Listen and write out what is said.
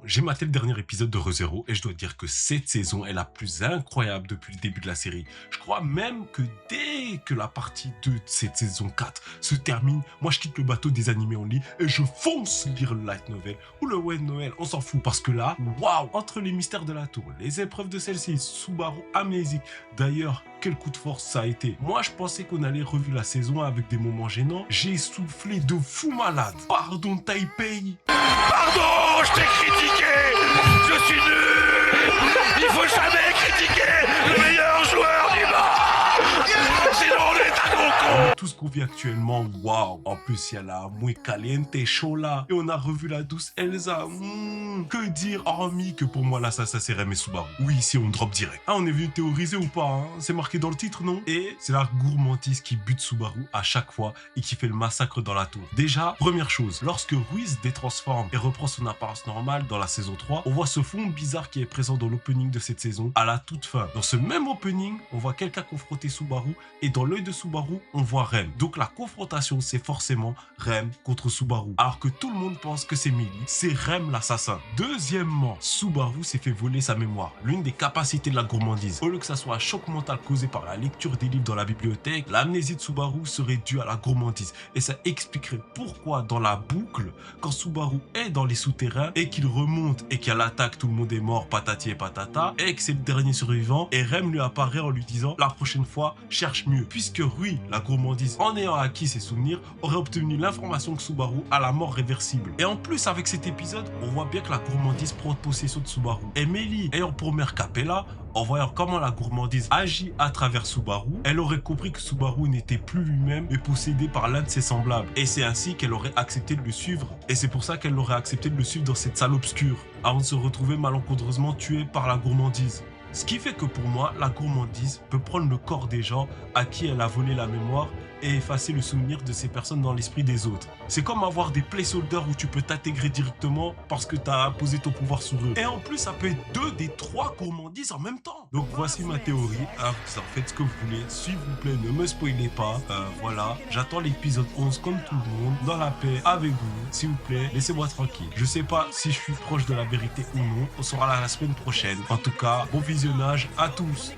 j'ai maté le dernier épisode de ReZero et je dois dire que cette saison est la plus incroyable depuis le début de la série. Je crois même que dès que la partie 2 de cette saison 4 se termine, moi je quitte le bateau des animés en lit et je fonce lire le light novel ou le web novel, on s'en fout parce que là, waouh, entre les mystères de la tour, les épreuves de celle-ci, Subaru amnésique. D'ailleurs, quel coup de force ça a été. Moi je pensais qu'on allait revue la saison avec des moments gênants. J'ai soufflé de fou malade. Pardon Taipei. Pardon, je t'ai critiqué. Je suis nul. Il faut jamais critiquer le meilleur joueur du monde. Sinon on est un gros con. Tout ce qu'on vit actuellement, waouh. En plus, il y a la muy caliente chaud là. Et on a revu la douce Elsa. Que dire, hormis que pour moi, l'assassin c'est Rem et Subaru. Oui, ici on drop direct. Ah, on est venu théoriser ou pas, hein? C'est marqué dans le titre, non? Et c'est la gourmandise qui bute Subaru à chaque fois et qui fait le massacre dans la tour. Déjà, première chose, lorsque Ruiz détransforme et reprend son apparence normale dans la saison 3, on voit ce fond bizarre qui est présent dans l'opening de cette saison à la toute fin. Dans ce même opening, on voit quelqu'un confronter Subaru et dans l'œil de Subaru, on voit Rem. Donc la confrontation, c'est forcément Rem contre Subaru. Alors que tout le monde pense que c'est Millie, c'est Rem l'assassin. Deuxièmement, Subaru s'est fait voler sa mémoire, l'une des capacités de la gourmandise. Au lieu que ça soit un choc mental causé par la lecture des livres dans la bibliothèque, l'amnésie de Subaru serait due à la gourmandise. Et ça expliquerait pourquoi dans la boucle, quand Subaru est dans les souterrains et qu'il remonte et qu'il y a l'attaque, tout le monde est mort, patati et patata, et que c'est le dernier survivant, et Rem lui apparaît en lui disant la prochaine fois, cherche mieux. Puisque Rui, la gourmandise, en ayant acquis ses souvenirs, aurait obtenu l'information que Subaru a la mort réversible. Et en plus, avec cet épisode, on voit bien que la gourmandise prend possession de Subaru. Et Mélie, ayant pour mère Capella, en voyant comment la gourmandise agit à travers Subaru, elle aurait compris que Subaru n'était plus lui-même mais possédé par l'un de ses semblables. Et c'est ainsi qu'elle aurait accepté de le suivre. Et c'est pour ça qu'elle aurait accepté de le suivre dans cette salle obscure, avant de se retrouver malencontreusement tuée par la gourmandise. Ce qui fait que pour moi, la gourmandise peut prendre le corps des gens à qui elle a volé la mémoire et effacer le souvenir de ces personnes dans l'esprit des autres. C'est comme avoir des placeholders où tu peux t'intégrer directement parce que tu as imposé ton pouvoir sur eux. Et en plus, ça peut être 2 des 3 gourmandises en même temps. Donc voici ma théorie. Alors, vous en faites ce que vous voulez. S'il vous plaît, ne me spoilez pas. Voilà, j'attends l'épisode 11 comme tout le monde, dans la paix, avec vous. S'il vous plaît, laissez-moi tranquille. Je sais pas si je suis proche de la vérité ou non. On sera là la semaine prochaine. En tout cas, bon visionnage à tous.